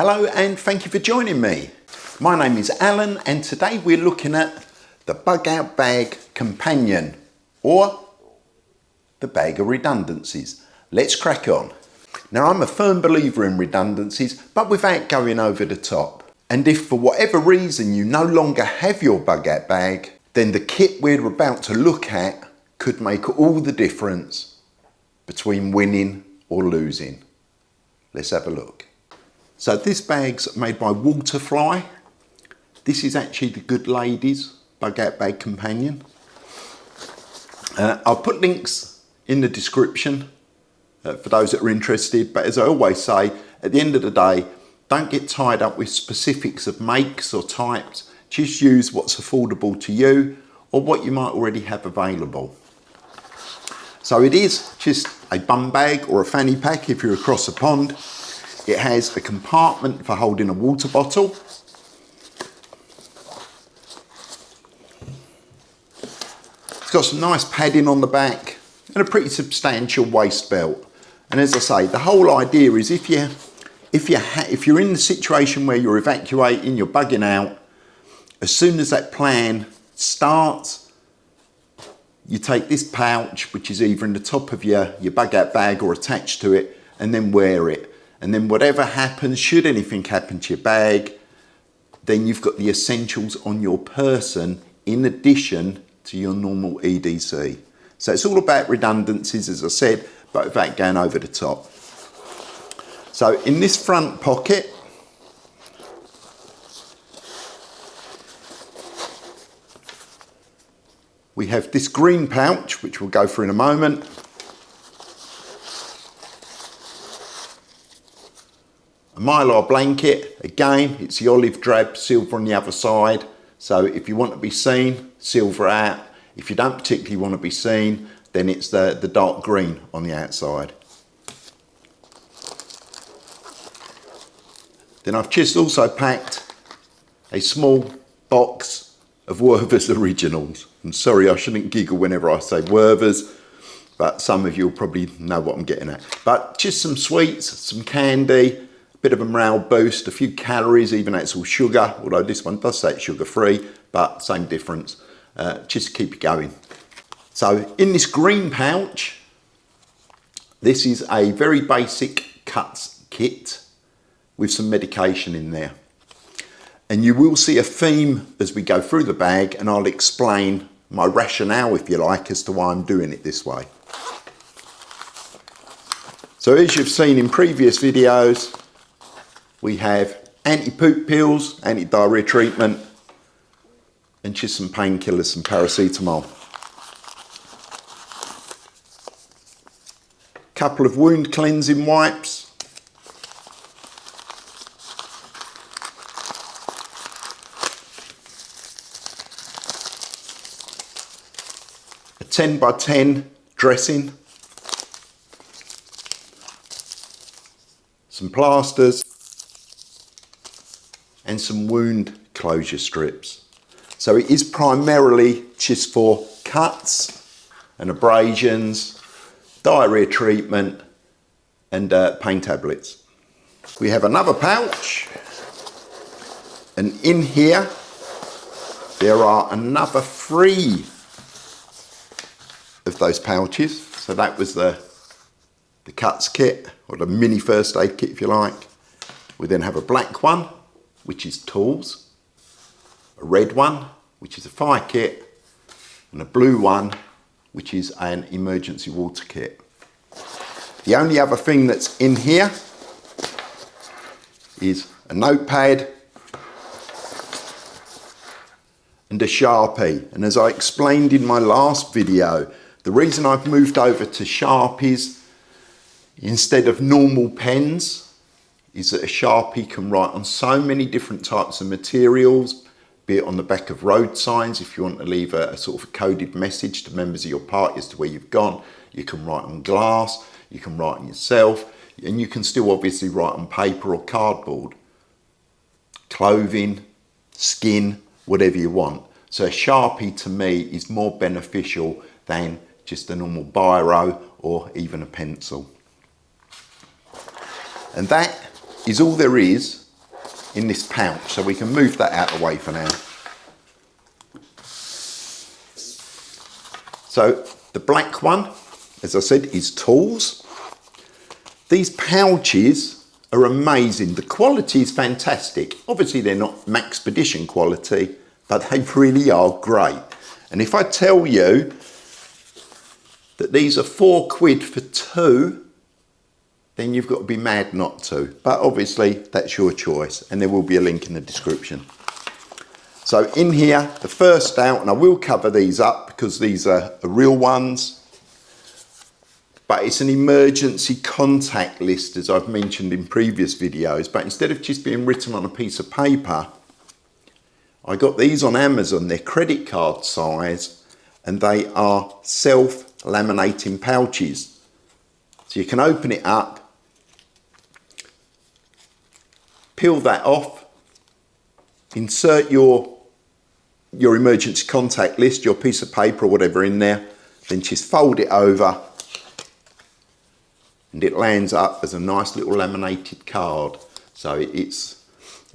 Hello and thank you for joining me. My name is Alan and today we're looking at the Bug Out Bag Companion, or the bag of redundancies. Let's crack on. Now, I'm a firm believer in redundancies, but without going over the top. And if for whatever reason you no longer have your bug out bag, then the kit we're about to look at could make all the difference between winning or losing. Let's have a look. So this bag's made by Waterfly. This is actually the Good Ladies Bug Out Bag Companion. I'll put links in the description for those that are interested, but as I always say, at the end of the day, don't get tied up with specifics of makes or types. Just use what's affordable to you or what you might already have available. So it is just a bum bag or a fanny pack if you're across the pond. It has a compartment for holding a water bottle. It's got some nice padding on the back and a pretty substantial waist belt. And as I say, the whole idea is if you're in the situation where you're evacuating, you're bugging out, as soon as that plan starts, you take this pouch, which is either in the top of your bug out bag or attached to it, and then wear it. And then whatever happens, should anything happen to your bag, then you've got the essentials on your person in addition to your normal EDC. So it's all about redundancies, as I said, but without going over the top. So in this front pocket, we have this green pouch, which we'll go through in a moment. A Mylar blanket, again, it's the olive drab silver on the other side. So if you want to be seen, silver out. If you don't particularly want to be seen, then it's the dark green on the outside. Then I've just also packed a small box of Werther's Originals. I'm sorry, I shouldn't giggle whenever I say Werther's, but some of you will probably know what I'm getting at. But just some sweets, some candy, a bit of a morale boost, a few calories, even though it's all sugar, although this one does say it's sugar-free, but same difference, just to keep it going. So in this green pouch, this is a very basic cuts kit with some medication in there. And you will see a theme as we go through the bag, and I'll explain my rationale, if you like, as to why I'm doing it this way. So as you've seen in previous videos, we have anti-poop pills, anti-diarrhea treatment, and just some painkillers, some paracetamol. Couple of wound cleansing wipes. A 10 by 10 dressing. Some plasters. And some wound closure strips. So it is primarily just for cuts and abrasions, diarrhea treatment, and pain tablets. We have another pouch, and in here there are another 3 of those pouches. So that was the cuts kit, or the mini first aid kit if you like. We then have a black one, which is tools, a red one, which is a fire kit, and a blue one, which is an emergency water kit. The only other thing that's in here is a notepad and a Sharpie. And as I explained in my last video, the reason I've moved over to Sharpies instead of normal pens is that a Sharpie can write on so many different types of materials, be it on the back of road signs, if you want to leave a sort of a coded message to members of your party as to where you've gone. You can write on glass, you can write on yourself, and you can still obviously write on paper or cardboard. Clothing, skin, whatever you want. So a Sharpie to me is more beneficial than just a normal biro or even a pencil. And that is all there is in this pouch, so we can move that out of the way for now. So the black one, as I said, is tools. These pouches are amazing. The quality is fantastic. Obviously they're not Maxpedition quality, but they really are great. And if I tell you that these are £4 for 2, then you've got to be mad not to. But obviously that's your choice, and there will be a link in the description. So in here, the first out, and I will cover these up because these are real ones, but it's an emergency contact list, as I've mentioned in previous videos. But instead of just being written on a piece of paper, I got these on Amazon. They're credit card size, and they are self-laminating pouches. So you can open it up, peel that off, insert your emergency contact list, your piece of paper or whatever in there, then just fold it over, and it lands up as a nice little laminated card. So it's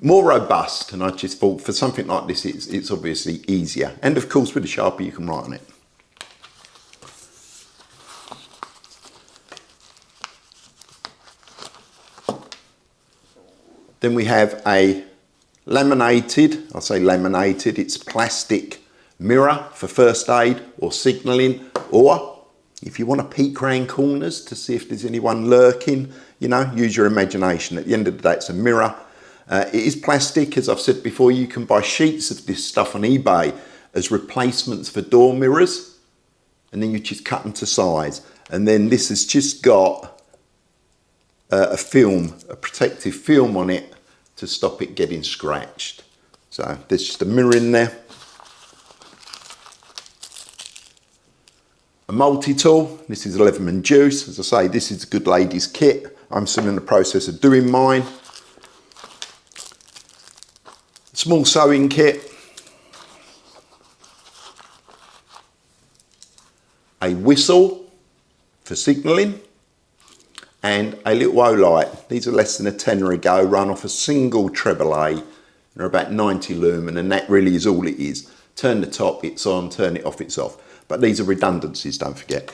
more robust, and I just thought for something like this it's obviously easier. And of course with a Sharpie you can write on it. Then we have a laminated, I say laminated, it's plastic mirror for first aid or signalling, or if you want to peek round corners to see if there's anyone lurking, you know, use your imagination. At the end of the day, it's a mirror. It is plastic, as I've said before. You can buy sheets of this stuff on eBay as replacements for door mirrors, and then you just cut them to size. And then this has just got a film, a protective film on it to stop it getting scratched. So there's just a mirror in there. A multi-tool, this is Leatherman Juice. As I say, this is a good ladies kit. I'm still in the process of doing mine. A small sewing kit. A whistle for signalling. And a little O-light. These are less than a tenner a go, run off a single treble A. They're about 90 lumen, and that really is all it is. Turn the top, it's on, turn it off, it's off. But these are redundancies, don't forget.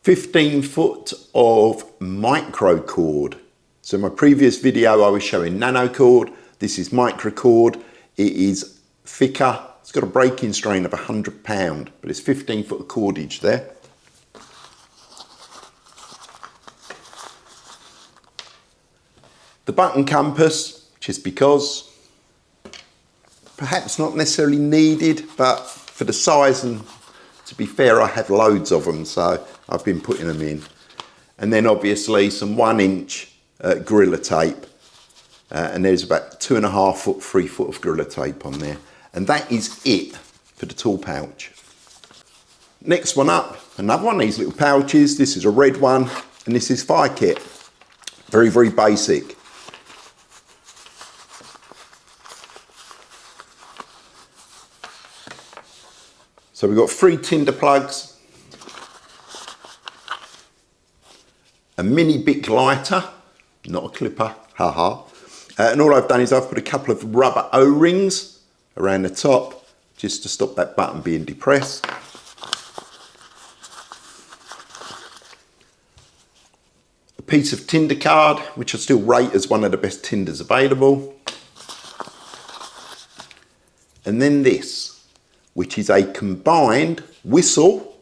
£15 of micro cord. So in my previous video I was showing nano cord. This is micro cord. It is thicker. It's got a breaking strain of £100, but it's 15 foot of cordage there. The button compass, just because. Perhaps not necessarily needed, but for the size, and to be fair, I have loads of them, so I've been putting them in. And then obviously some 1-inch Gorilla tape, and there's about 2.5 foot, 3 foot of Gorilla tape on there. And that is it for the tool pouch. Next one up, another one of these little pouches. This is a red one, and this is fire kit. Very, very basic. So we've got 3 tinder plugs, a mini Bic lighter, not a clipper, haha. And all I've done is I've put a couple of rubber O-rings around the top just to stop that button being depressed. A piece of tinder card, which I still rate as one of the best tinders available. And then this, which is a combined whistle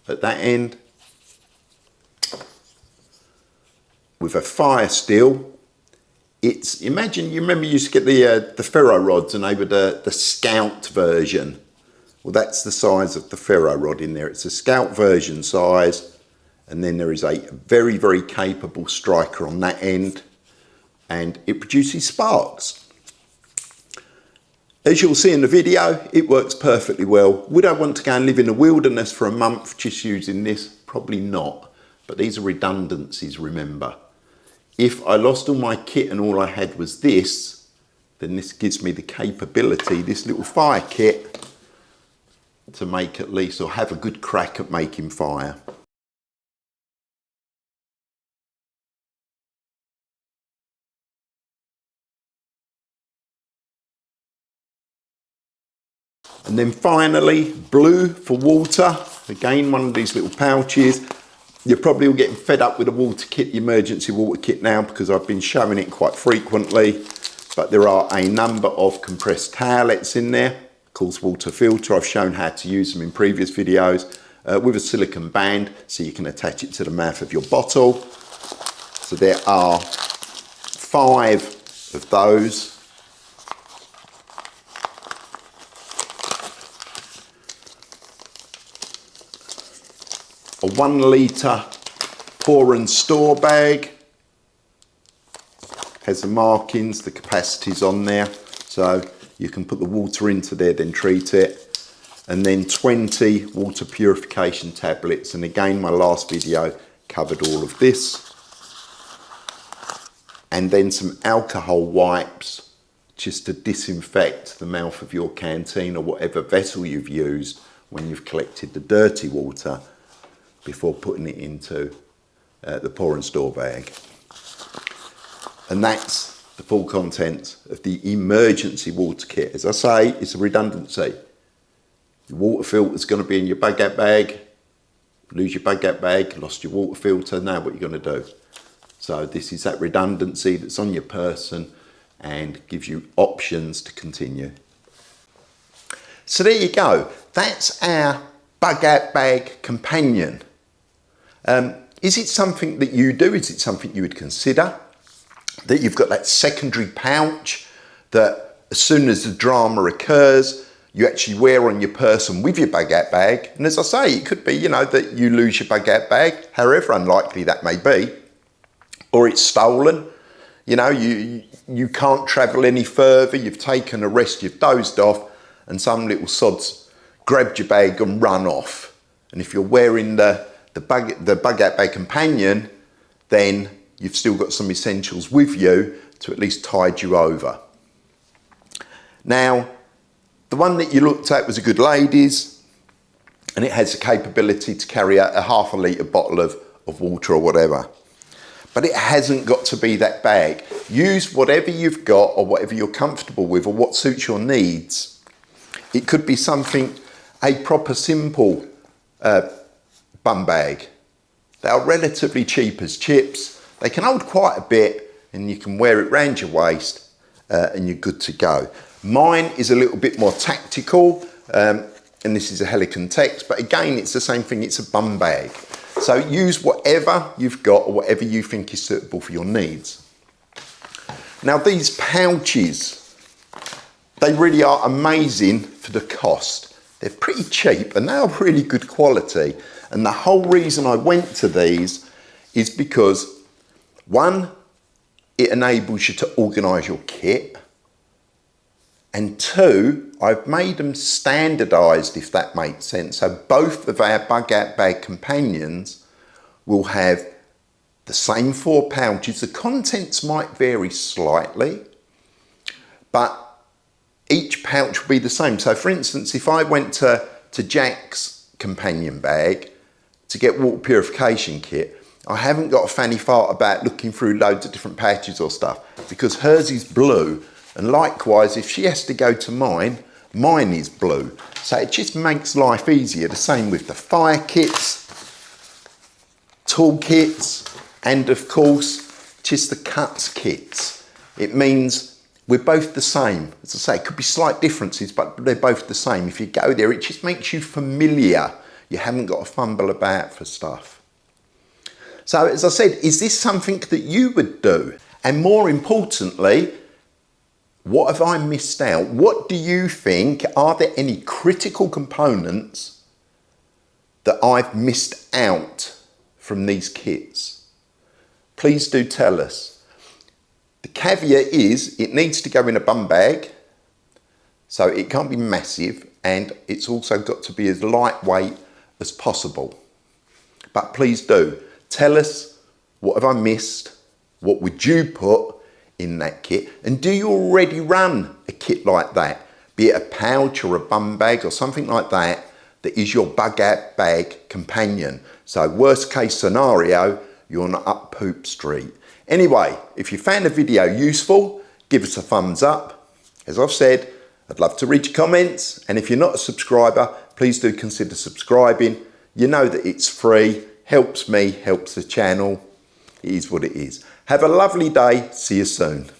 at that end with a fire steel. It's, imagine, you remember you used to get the ferro rods, and they were the Scout version. Well, that's the size of the ferro rod in there. It's a Scout version size, and then there is a very, very capable striker on that end, and it produces sparks. As you'll see in the video, it works perfectly well. Would I want to go and live in the wilderness for a month just using this? Probably not. But these are redundancies, remember. If I lost all my kit and all I had was this, then this gives me the capability, this little fire kit, to make at least, or have a good crack at making fire. And then finally, blue for water. Again, one of these little pouches. You're probably all getting fed up with the water kit, the emergency water kit now, because I've been showing it quite frequently. But there are a number of compressed towelettes in there. Of course, water filter. I've shown how to use them in previous videos with a silicone band, so you can attach it to the mouth of your bottle. So there are 5 of those. A 1 litre pour and store bag. Has the markings, the capacities on there, so you can put the water into there, then treat it. And then 20 water purification tablets, and again my last video covered all of this. And then some alcohol wipes just to disinfect the mouth of your canteen or whatever vessel you've used when you've collected the dirty water before putting it into the pour and store bag. And that's the full contents of the emergency water kit. As I say, it's a redundancy. Your water filter is going to be in your baguette bag. Lose your baguette bag, lost your water filter, now what you're going to do. So this is that redundancy that's on your person and gives you options to continue. So there you go. That's our baguette bag companion. Is it something that you do? Is it something you would consider? That you've got that secondary pouch that as soon as the drama occurs, you actually wear on your person with your baguette bag. And as I say, it could be, you know, that you lose your baguette bag, however unlikely that may be, or it's stolen. You know, you can't travel any further, you've taken a rest, you've dozed off, and some little sods grabbed your bag and run off. And if you're wearing the baguette bag companion, then you've still got some essentials with you to at least tide you over. Now, the one that you looked at was a Good Ladies, and it has the capability to carry a half a litre bottle of water or whatever. But it hasn't got to be that bag. Use whatever you've got or whatever you're comfortable with or what suits your needs. It could be something, a proper simple bum bag. They are relatively cheap as chips. They can hold quite a bit and you can wear it round your waist and you're good to go. Mine is a little bit more tactical and this is a Helicon Text, but again, it's the same thing, it's a bum bag. So use whatever you've got or whatever you think is suitable for your needs. Now these pouches, they really are amazing for the cost. They're pretty cheap and they are really good quality. And the whole reason I went to these is because, one, it enables you to organise your kit. And two, I've made them standardised, if that makes sense. So both of our baguette bag companions will have the same 4 pouches. The contents might vary slightly, but each pouch will be the same. So for instance, if I went to Jack's companion bag to get water purification kit, I haven't got a fanny fart about looking through loads of different patches or stuff because hers is blue. And likewise, if she has to go to mine, mine is blue. So it just makes life easier. The same with the fire kits, tool kits, and of course, just the cuts kits. It means we're both the same. As I say, it could be slight differences, but they're both the same. If you go there, it just makes you familiar. You haven't got to fumble about for stuff. So as I said, is this something that you would do? And more importantly, what have I missed out? What do you think? Are there any critical components that I've missed out from these kits? Please do tell us. The caveat is it needs to go in a bum bag, so it can't be massive, and it's also got to be as lightweight as possible. But please do tell us, what have I missed? What would you put in that kit? And do you already run a kit like that, be it a pouch or a bum bag or something like that, that is your baguette bag companion? So worst case scenario, you're not up poop street. Anyway, if you found the video useful, give us a thumbs up. As I've said, I'd love to read your comments, and if you're not a subscriber, please do consider subscribing. You know that it's free, helps me, helps the channel. It is what it is. Have a lovely day. See you soon.